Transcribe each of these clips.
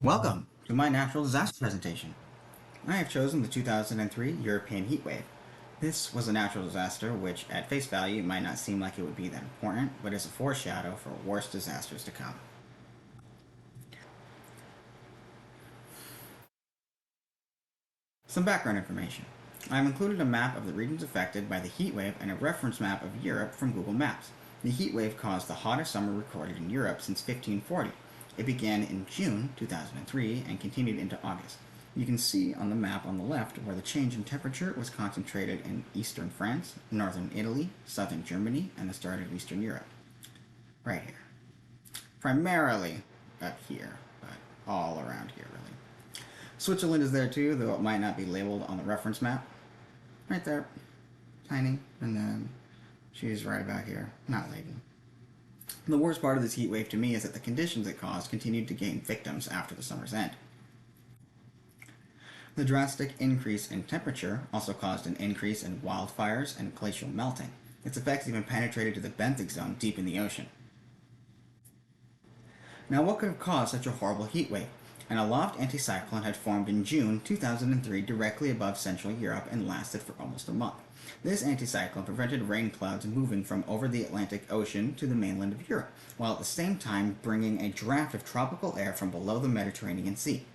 Welcome to my natural disaster presentation. I have chosen the 2003 European heat wave. This was a natural disaster which, at face value, might not seem like it would be that important, but is a foreshadow for worse disasters to come. Some background information. I have included a map of the regions affected by the heat wave and a reference map of Europe from Google Maps. The heat wave caused the hottest summer recorded in Europe since 1540. It began in June 2003 and continued into August. You can see on the map on the left where the change in temperature was concentrated in eastern France, northern Italy, southern Germany, and the start of Eastern Europe. Right here. Primarily up here, but all around here, really. Switzerland is there too, though it might not be labeled on the reference map. Right there. Tiny. And then she's right about here. Not labeled. The worst part of this heat wave to me is that the conditions it caused continued to gain victims after the summer's end. The drastic increase in temperature also caused an increase in wildfires and glacial melting. Its effects even penetrated to the benthic zone deep in the ocean. Now, what could have caused such a horrible heat wave? An aloft anticyclone had formed in June 2003 directly above Central Europe and lasted for almost a month. This anticyclone prevented rain clouds moving from over the Atlantic Ocean to the mainland of Europe, while at the same time bringing a draft of tropical air from below the Mediterranean Sea.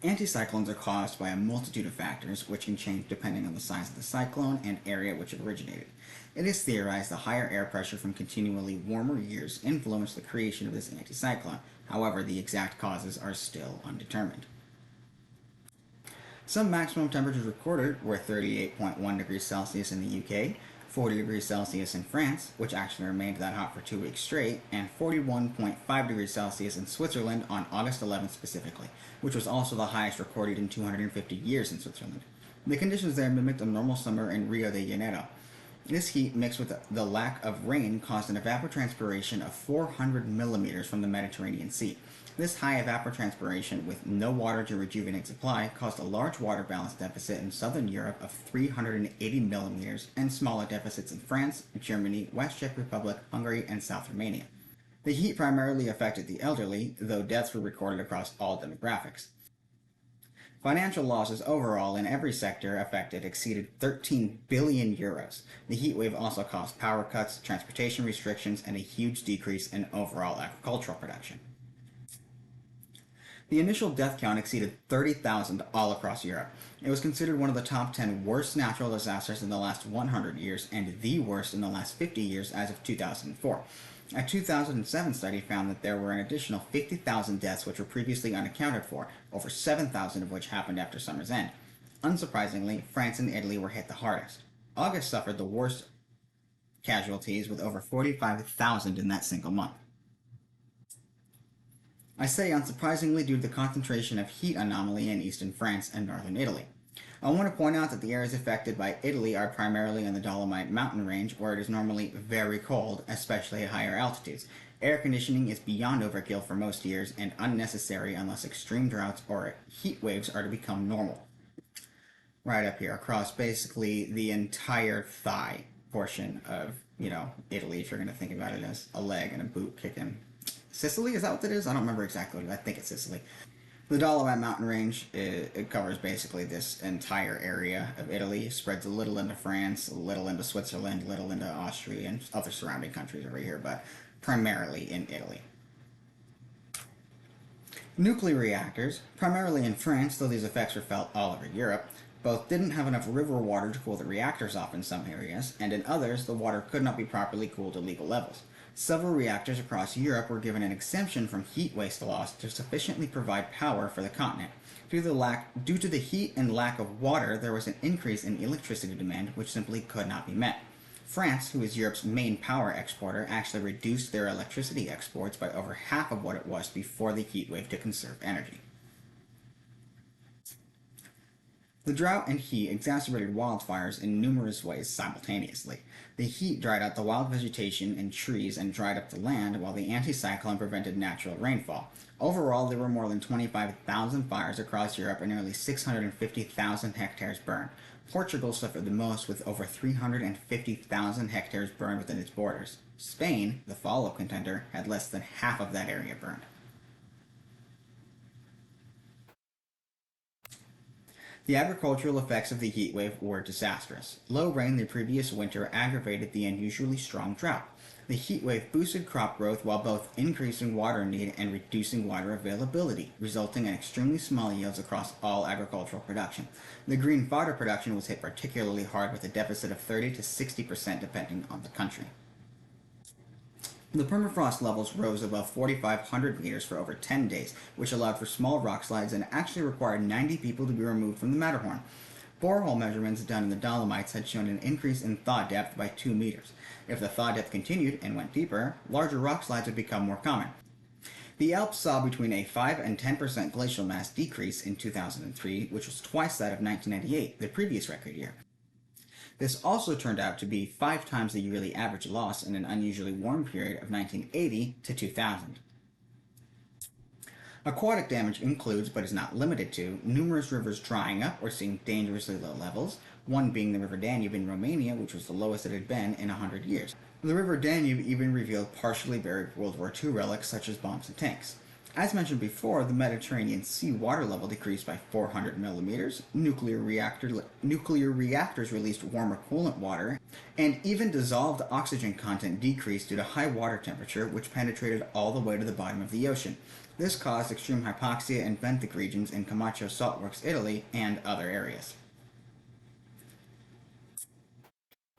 Anticyclones are caused by a multitude of factors which can change depending on the size of the cyclone and area which it originated. It is theorized the higher air pressure from continually warmer years influenced the creation of this anticyclone. However, the exact causes are still undetermined. Some maximum temperatures recorded were 38.1 degrees Celsius in the UK, 40 degrees Celsius in France, which actually remained that hot for 2 weeks straight, and 41.5 degrees Celsius in Switzerland on August 11th specifically, which was also the highest recorded in 250 years in Switzerland. The conditions there mimicked a normal summer in Rio de Janeiro. This heat, mixed with the lack of rain, caused an evapotranspiration of 400 millimeters from the Mediterranean Sea. This high evapotranspiration, with no water to rejuvenate supply, caused a large water balance deficit in southern Europe of 380 millimeters and smaller deficits in France, Germany, West Czech Republic, Hungary, and South Romania. The heat primarily affected the elderly, though deaths were recorded across all demographics. Financial losses overall in every sector affected exceeded 13 billion euros. The heat wave also caused power cuts, transportation restrictions, and a huge decrease in overall agricultural production. The initial death count exceeded 30,000 all across Europe. It was considered one of the top 10 worst natural disasters in the last 100 years and the worst in the last 50 years as of 2004. A 2007 study found that there were an additional 50,000 deaths which were previously unaccounted for, over 7,000 of which happened after summer's end. Unsurprisingly, France and Italy were hit the hardest. August suffered the worst casualties with over 45,000 in that single month. I say unsurprisingly due to the concentration of heat anomaly in eastern France and northern Italy. I want to point out that the areas affected by Italy are primarily in the Dolomite mountain range, where it is normally very cold, especially at higher altitudes. Air conditioning is beyond overkill for most years and unnecessary unless extreme droughts or heat waves are to become normal. Right up here, across basically the entire thigh portion of, Italy, if you're going to think about it as a leg and a boot kicking. Sicily, is that what it is? I don't remember exactly what it is. I think it's Sicily. The Dolomite mountain range, it covers basically this entire area of Italy, spreads a little into France, a little into Switzerland, a little into Austria, and other surrounding countries over here, but primarily in Italy. Nuclear reactors, primarily in France, though these effects were felt all over Europe, both didn't have enough river water to cool the reactors off in some areas, and in others, the water could not be properly cooled to legal levels. Several reactors across Europe were given an exemption from heat waste laws to sufficiently provide power for the continent. Due to the heat and lack of water, there was an increase in electricity demand which simply could not be met. France, who is Europe's main power exporter, actually reduced their electricity exports by over half of what it was before the heat wave to conserve energy. The drought and heat exacerbated wildfires in numerous ways simultaneously. The heat dried out the wild vegetation and trees and dried up the land, while the anticyclone prevented natural rainfall. Overall, there were more than 25,000 fires across Europe and nearly 650,000 hectares burned. Portugal suffered the most, with over 350,000 hectares burned within its borders. Spain, the follow-up contender, had less than half of that area burned. The agricultural effects of the heat wave were disastrous. Low rain the previous winter aggravated the unusually strong drought. The heat wave boosted crop growth while both increasing water need and reducing water availability, resulting in extremely small yields across all agricultural production. The green fodder production was hit particularly hard with a deficit of 30 to 60% depending on the country. The permafrost levels rose above 4,500 meters for over 10 days, which allowed for small rock slides and actually required 90 people to be removed from the Matterhorn. Borehole measurements done in the Dolomites had shown an increase in thaw depth by 2 meters. If the thaw depth continued and went deeper, larger rock slides would become more common. The Alps saw between a 5 and 10% glacial mass decrease in 2003, which was twice that of 1998, the previous record year. This also turned out to be 5 times the yearly average loss in an unusually warm period of 1980 to 2000. Aquatic damage includes, but is not limited to, numerous rivers drying up or seeing dangerously low levels, one being the River Danube in Romania, which was the lowest it had been in 100 years. The River Danube even revealed partially buried World War II relics such as bombs and tanks. As mentioned before, the Mediterranean sea water level decreased by 400 millimeters, nuclear reactors released warmer coolant water, and even dissolved oxygen content decreased due to high water temperature, which penetrated all the way to the bottom of the ocean. This caused extreme hypoxia in benthic regions in Camacho saltworks, Italy, and other areas.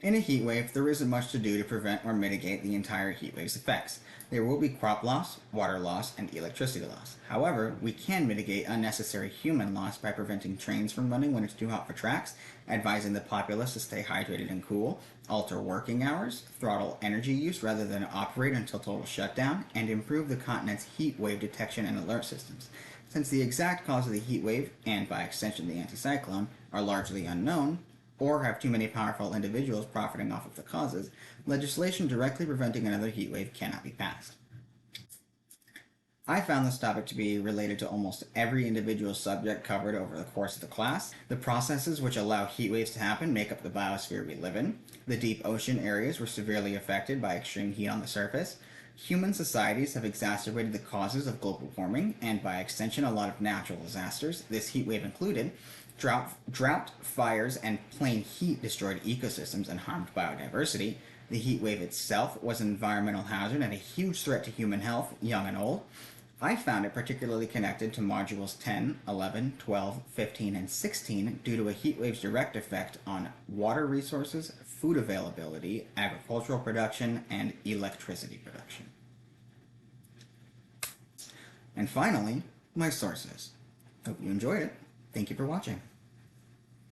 In a heat wave, there isn't much to do to prevent or mitigate the entire heat wave's effects. There will be crop loss, water loss, and electricity loss. However, we can mitigate unnecessary human loss by preventing trains from running when it's too hot for tracks, advising the populace to stay hydrated and cool, alter working hours, throttle energy use rather than operate until total shutdown, and improve the continent's heat wave detection and alert systems. Since the exact cause of the heat wave, and by extension the anticyclone, are largely unknown, or have too many powerful individuals profiting off of the causes, legislation directly preventing another heat wave cannot be passed. I found this topic to be related to almost every individual subject covered over the course of the class. The processes which allow heat waves to happen make up the biosphere we live in. The deep ocean areas were severely affected by extreme heat on the surface. Human societies have exacerbated the causes of global warming, and by extension a lot of natural disasters, this heat wave included. Drought, fires, and plain heat destroyed ecosystems and harmed biodiversity. The heat wave itself was an environmental hazard and a huge threat to human health, young and old. I found it particularly connected to modules 10, 11, 12, 15, and 16 due to a heat wave's direct effect on water resources, food availability, agricultural production, and electricity production. And finally, my sources. Hope you enjoyed it. Thank you for watching.